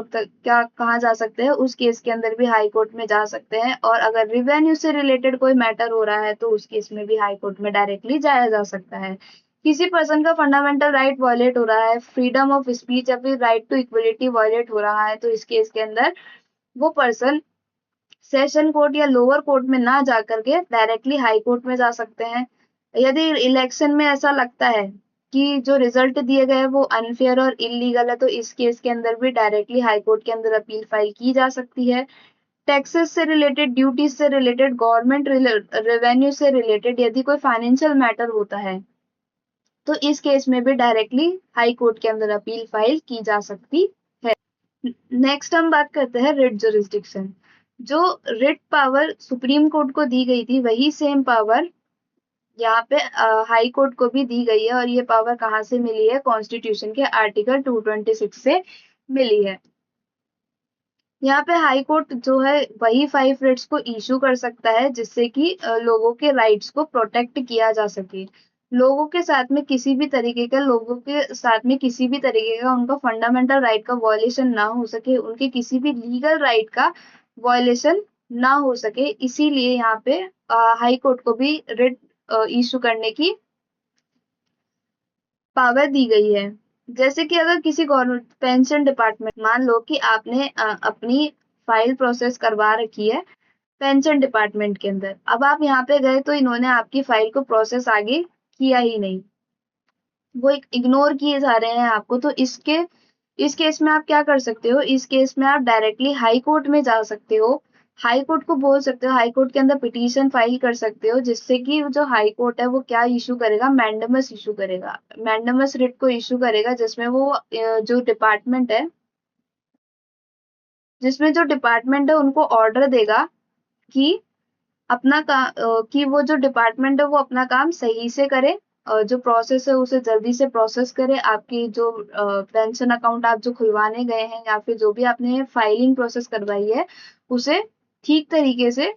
कहा जा सकते हैं, उस केस के अंदर भी हाई कोर्ट में जा सकते हैं। और अगर रिवेन्यू से रिलेटेड कोई मैटर हो रहा है तो उस केस में भी हाई कोर्ट में डायरेक्टली जाया जा सकता है। किसी पर्सन का फंडामेंटल राइट वायलेट हो रहा है, फ्रीडम ऑफ स्पीच या फिर राइट टू इक्वलिटी वायलेट हो रहा है, तो इस केस के अंदर वो पर्सन सेशन कोर्ट या लोअर कोर्ट में ना जाकर के डायरेक्टली हाई कोर्ट में जा सकते हैं। यदि इलेक्शन में ऐसा लगता है कि जो रिजल्ट दिए गए वो अनफेयर और इलीगल है, तो इस केस के अंदर भी डायरेक्टली हाई कोर्ट के अंदर अपील फाइल की जा सकती है। टैक्सेस से रिलेटेड, ड्यूटीज से रिलेटेड, गवर्नमेंट रेवेन्यू से रिलेटेड यदि कोई फाइनेंशियल मैटर होता है, तो इस केस में भी डायरेक्टली हाई कोर्ट के अंदर अपील फाइल की जा सकती है। नेक्स्ट हम बात करते हैं रिट जुरिस्डिक्शन। जो रिट पावर सुप्रीम कोर्ट को दी गई थी, वही सेम पावर यहाँ पे हाई कोर्ट को भी दी गई है, और ये पावर कहाँ से मिली है, कॉन्स्टिट्यूशन के आर्टिकल 226 से मिली है। यहाँ पे हाई कोर्ट जो है वही 5 रिट्स को इशू कर सकता है, जिससे कि लोगों के राइट्स को प्रोटेक्ट किया जा सके, लोगों के साथ में किसी भी तरीके का उनका फंडामेंटल राइट का वॉयलेशन ना हो सके, उनके किसी भी लीगल राइट का वॉयलेशन ना हो सके, इसीलिए यहाँ पे हाई कोर्ट को भी रिट इशू करने की पावर दी गई है। जैसे कि अगर किसी गवर्नमेंट पेंशन डिपार्टमेंट, मान लो कि आपने अपनी फाइल प्रोसेस करवा रखी है पेंशन डिपार्टमेंट के अंदर, अब आप यहाँ पे गए तो इन्होंने आपकी फाइल को प्रोसेस आगे किया ही नहीं, वो इग्नोर किए जा रहे हैं आपको, तो इस केस में आप क्या कर सकते हो, इस केस में आप डायरेक्टली हाई कोर्ट में जा सकते हो। हाई कोर्ट को बोल सकते हो, हाई कोर्ट के अंदर पिटीशन फाइल कर सकते हो, जिससे कि जो हाई कोर्ट है वो क्या इशू करेगा, मैंडेमस इशू करेगा, मैंडेमस रिट को इशू करेगा, जिसमें वो जो डिपार्टमेंट है उनको ऑर्डर देगा कि कि वो जो डिपार्टमेंट है वो अपना काम सही से करे, जो प्रोसेस है उसे जल्दी से प्रोसेस करे, आपकी जो पेंशन अकाउंट आप जो खुलवाने गए हैं या फिर जो भी आपने फाइलिंग प्रोसेस करवाई है उसे ठीक तरीके से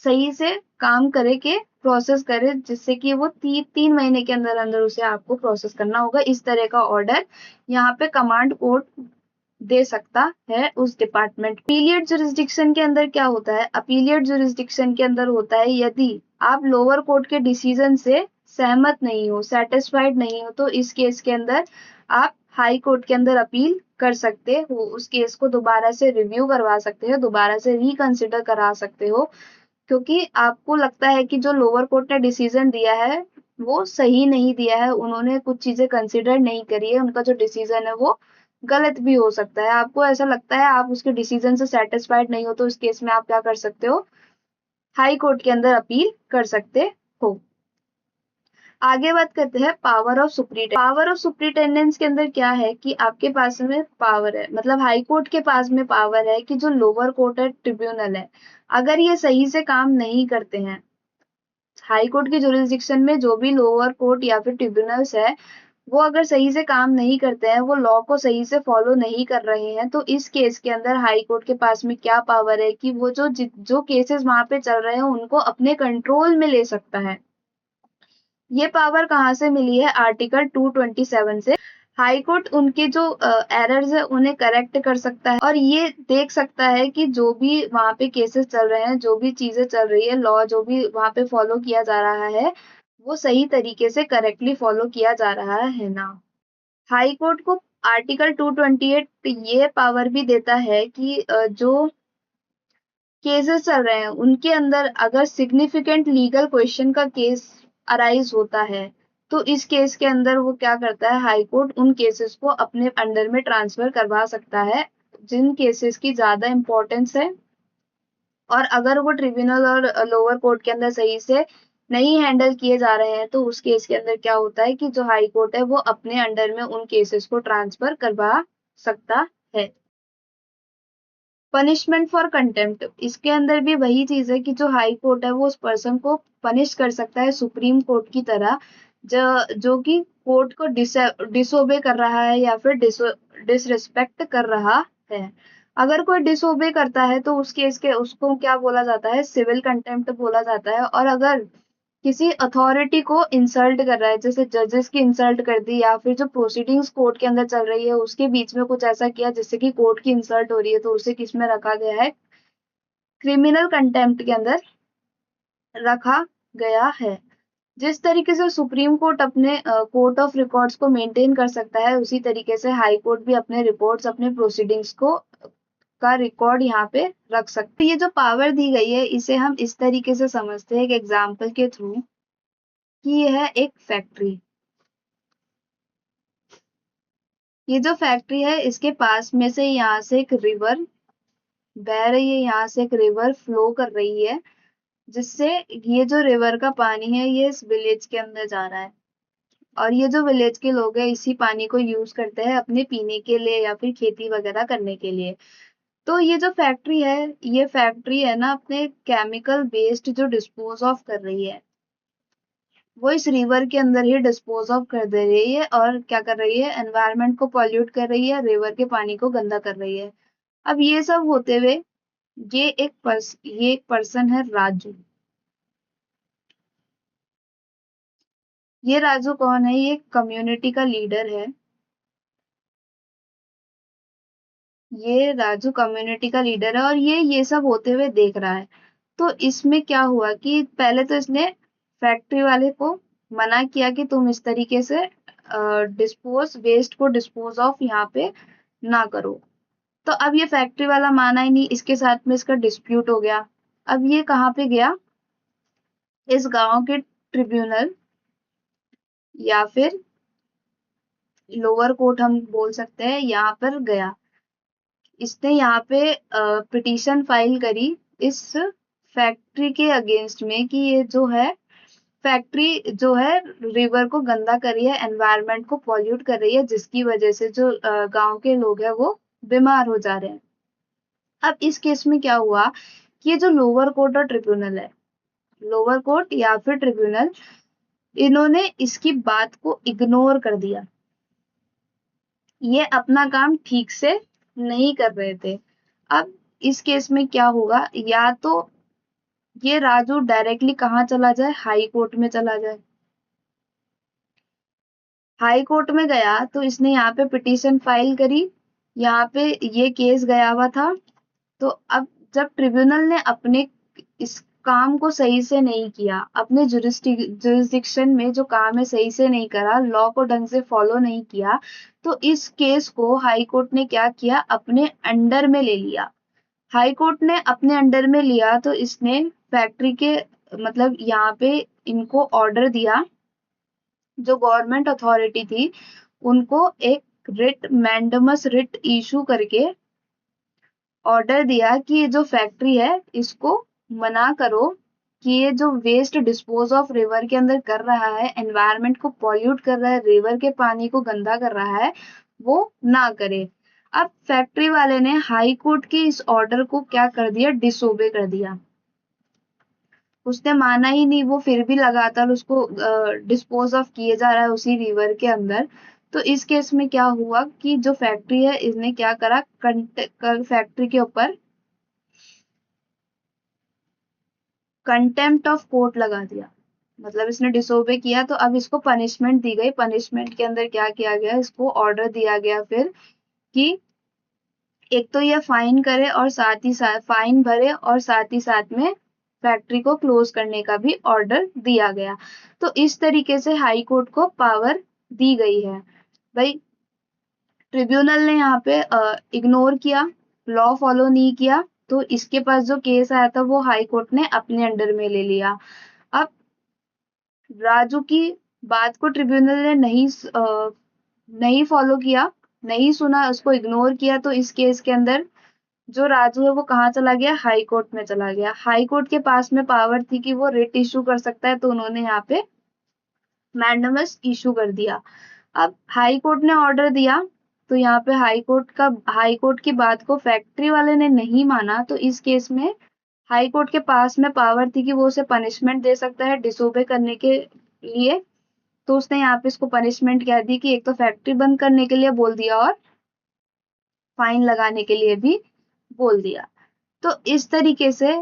सही से काम करे के प्रोसेस करे, जिससे कि वो 3 महीने के अंदर अंदर उसे आपको प्रोसेस करना होगा। इस तरह का ऑर्डर यहाँ पे कमांड कोर्ट दे सकता है उस डिपार्टमेंट। अपीलिएट जुरिस्डिक्शन के अंदर क्या होता है, अपीलिएट जुरिस्डिक्शन के अंदर होता है यदि आप लोअर कोर्ट के डिसीजन से सहमत नहीं हो, सेटिस्फाइड नहीं हो, तो इस केस के अंदर आप हाई कोर्ट के अंदर अपील कर सकते हो, उस केस को दोबारा से रिव्यू करवा सकते हो, दोबारा से रिकंसिडर करा सकते हो, क्योंकि आपको लगता है कि जो लोअर कोर्ट ने डिसीजन दिया है वो सही नहीं दिया है, उन्होंने कुछ चीजें कंसिडर नहीं करी है, उनका जो डिसीजन है वो गलत भी हो सकता है, आपको ऐसा लगता है, आप उसके डिसीजन से सेटिस्फाइड नहीं हो, तो इस केस में आप क्या कर सकते हो, हाई कोर्ट के अंदर अपील कर सकते हो। आगे बात करते हैं पावर ऑफ सुप्रीटेंडेंस। पावर ऑफ सुप्रीटेंडेंस के अंदर क्या है कि आपके पास में पावर है, मतलब हाई कोर्ट के पास में पावर है कि जो लोअर कोर्ट है, ट्रिब्यूनल है, अगर ये सही से काम नहीं करते हैं, हाई कोर्ट के जुरिस्डिक्शन में जो भी लोअर कोर्ट या फिर ट्रिब्यूनल्स है वो अगर सही से काम नहीं करते हैं, वो लॉ को सही से फॉलो नहीं कर रहे हैं, तो इस केस के अंदर हाई कोर्ट के पास में क्या पावर है कि वो जो केसेस वहां पे चल रहे हैं उनको अपने कंट्रोल में ले सकता है। ये पावर कहाँ से मिली है, आर्टिकल 227 से। हाई कोर्ट उनके जो एरर्स है उन्हें करेक्ट कर सकता है और ये देख सकता है कि जो भी वहां पे केसेस चल रहे हैं, जो भी चीजें चल रही है, लॉ जो भी वहां पे फॉलो किया जा रहा है वो सही तरीके से करेक्टली फॉलो किया जा रहा है ना। हाई कोर्ट को आर्टिकल 228 ये पावर भी देता है कि जो केसेस चल रहे हैं उनके अंदर अगर सिग्निफिकेंट लीगल क्वेश्चन का केस अराइज होता है, तो इस केस के अंदर वो क्या करता है, हाई कोर्ट उन केसेस को अपने अंडर में ट्रांसफर करवा सकता है जिन केसेस की ज्यादा इंपॉर्टेंस है, और अगर वो ट्रिब्यूनल और लोअर कोर्ट के अंदर सही से नहीं हैंडल किए जा रहे हैं, तो उस केस के अंदर क्या होता है कि जो हाई कोर्ट है वो अपने अंडर में उन केसेस को ट्रांसफर करवा सकता है। पनिशमेंट फॉर कंटेम्प्ट, इसके अंदर भी वही चीज है कि जो हाई कोर्ट है वो उस पर्सन को पनिश कर सकता है सुप्रीम कोर्ट की तरह, जो कि कोर्ट को डिसोबे कर रहा है या फिर डिसरिस्पेक्ट कर रहा है। अगर कोई डिसोबे करता है तो उस केस के उसको क्या बोला जाता है, सिविल कंटेम्प्ट बोला जाता है। और अगर किसी अथॉरिटी को इंसल्ट कर रहा है, जैसे जजेस की इंसल्ट कर दी या फिर जो प्रोसीडिंग्स कोर्ट के अंदर चल रही है उसके बीच में कुछ ऐसा किया जिससे कि कोर्ट की इंसल्ट हो रही है, तो उसे किस में रखा गया है, क्रिमिनल कंटेम्प्ट के अंदर रखा गया है। जिस तरीके से सुप्रीम कोर्ट अपने कोर्ट ऑफ रिकॉर्ड्स को मेंटेन कर सकता है, उसी तरीके से हाई कोर्ट भी अपने रिपोर्ट्स, अपने प्रोसीडिंग्स को का रिकॉर्ड यहाँ पे रख सकते हैं। ये जो पावर दी गई है इसे हम इस तरीके से समझते हैं एक एग्जाम्पल के थ्रू कि ये है एक फैक्ट्री। ये जो फैक्ट्री है इसके पास में से यहाँ से एक रिवर बह रही है, यहाँ से एक रिवर फ्लो कर रही है, जिससे ये जो रिवर का पानी है ये इस विलेज के अंदर जा रहा है, और ये जो विलेज के लोग हैं इसी पानी को यूज करते हैं अपने पीने के लिए या फिर खेती वगैरह करने के लिए। तो ये जो फैक्ट्री है, ये फैक्ट्री है ना अपने केमिकल वेस्ट जो डिस्पोज ऑफ कर रही है वो इस रिवर के अंदर ही डिस्पोज ऑफ कर दे रही है, और क्या कर रही है, एनवायरनमेंट को पॉल्यूट कर रही है, रिवर के पानी को गंदा कर रही है। अब ये सब होते हुए ये एक पर्सन है राजू। ये राजू कौन है, ये कम्युनिटी का लीडर है। ये राजू कम्युनिटी का लीडर है और ये सब होते हुए देख रहा है। तो इसमें क्या हुआ कि पहले तो इसने फैक्ट्री वाले को मना किया कि तुम इस तरीके से वेस्ट को डिस्पोज ऑफ यहाँ पे ना करो। तो अब ये फैक्ट्री वाला माना ही नहीं, इसके साथ में इसका डिस्प्यूट हो गया। अब ये कहाँ पे गया, इस गांव के ट्रिब्यूनल या फिर लोअर कोर्ट हम बोल सकते हैं, यहाँ पर गया। इसने यहाँ पे पिटीशन फाइल करी इस फैक्ट्री के अगेंस्ट में कि ये जो है फैक्ट्री जो है रिवर को गंदा कर रही है, एनवायरनमेंट को पॉल्यूट कर रही है, जिसकी वजह से जो गांव के लोग हैं वो बीमार हो जा रहे हैं। अब इस केस में क्या हुआ कि ये जो लोअर कोर्ट और ट्रिब्यूनल है, लोअर कोर्ट या फिर ट्रिब्यूनल, इन्होंने इसकी बात को इग्नोर कर दिया। ये अपना काम ठीक से नहीं कर रहे थे। अब इस केस में क्या होगा, या तो ये राजू डायरेक्टली कहाँ चला जाए, हाई कोर्ट में चला जाए। हाई कोर्ट में गया तो इसने यहाँ पे पिटीशन फाइल करी, यहाँ पे ये केस गया हुआ था। तो अब जब ट्रिब्यूनल ने अपने इस काम को सही से नहीं किया, अपने जुरिस्डिक्शन में जो काम है सही से नहीं करा, लॉ को ढंग से फॉलो नहीं किया, तो इस केस को हाई कोर्ट ने क्या किया, अपने अंडर में ले लिया। हाई कोर्ट ने अपने अंडर में लिया तो इसने फैक्ट्री के मतलब यहाँ पे इनको ऑर्डर दिया, जो गवर्नमेंट अथॉरिटी थी उनको एक रिट, मैंडमस रिट इशू करके ऑर्डर दिया कि ये जो फैक्ट्री है इसको मना करो कि ये जो वेस्ट डिस्पोज ऑफ रिवर के अंदर कर रहा है, एनवायरनमेंट को पॉल्यूट कर रहा है, रिवर के पानी को गंदा कर रहा है, वो ना करे। अब फैक्ट्री वाले ने हाई कोर्ट के इस ऑर्डर को क्या कर दिया, डिसोबे कर दिया। उसने माना ही नहीं, वो फिर भी लगातार उसको डिस्पोज ऑफ किए जा रहा है उसी रिवर के अंदर। तो इस केस में क्या हुआ कि जो फैक्ट्री है इसने क्या करा, फैक्ट्री के ऊपर कंटेम्प्ट ऑफ कोर्ट लगा दिया। मतलब इसने डिसोबे किया तो अब इसको पनिशमेंट दी गई। पनिशमेंट के अंदर क्या किया गया, इसको ऑर्डर दिया गया फिर कि एक तो ये फाइन करे और साथ ही साथ फाइन भरे और साथ ही साथ में फैक्ट्री को क्लोज करने का भी ऑर्डर दिया गया। तो इस तरीके से हाई कोर्ट को पावर दी गई है। भाई ट्रिब्यूनल ने यहाँ पे इग्नोर किया, लॉ फॉलो नहीं किया, तो इसके पास जो केस आया था वो हाई कोर्ट ने अपने अंडर में ले लिया। अब राजू की बात को ट्रिब्यूनल ने नहीं फॉलो किया, नहीं सुना, उसको इग्नोर किया, तो इस केस के अंदर जो राजू है वो कहाँ चला गया, हाई कोर्ट में चला गया। हाई कोर्ट के पास में पावर थी कि वो रिट इशू कर सकता है, तो उन्होंने यहाँ पे मैंडमस इशू कर दिया। अब हाई कोर्ट ने ऑर्डर दिया तो यहाँ पे हाई कोर्ट की बात को फैक्ट्री वाले ने नहीं माना, तो इस केस में हाई कोर्ट के पास में पावर थी कि वो उसे पनिशमेंट दे सकता है डिसोबे करने के लिए। तो उसने यहाँ पे इसको पनिशमेंट क्या दी कि एक तो फैक्ट्री बंद करने के लिए बोल दिया और फाइन लगाने के लिए भी बोल दिया। तो इस तरीके से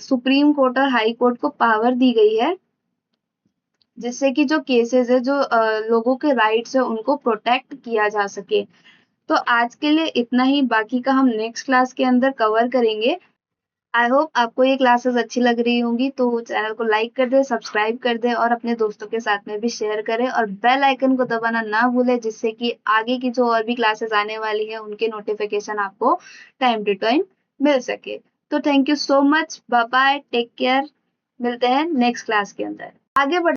सुप्रीम कोर्ट और हाई कोर्ट को पावर दी गई है, जिससे कि जो केसेस है, जो लोगों के राइट्स है, उनको प्रोटेक्ट किया जा सके। तो आज के लिए इतना ही, बाकी का हम नेक्स्ट क्लास के अंदर कवर करेंगे। आई होप आपको ये क्लासेस अच्छी लग रही होंगी, तो चैनल को लाइक कर दे, सब्सक्राइब कर दे और अपने दोस्तों के साथ में भी शेयर करें और बेल आइकन को दबाना ना भूले, जिससे कि आगे की जो और भी क्लासेस आने वाली है उनके नोटिफिकेशन आपको टाइम टू टाइम मिल सके। तो thank you so much, bye bye, take care, मिलते हैं नेक्स्ट क्लास के अंदर। आगे बढ़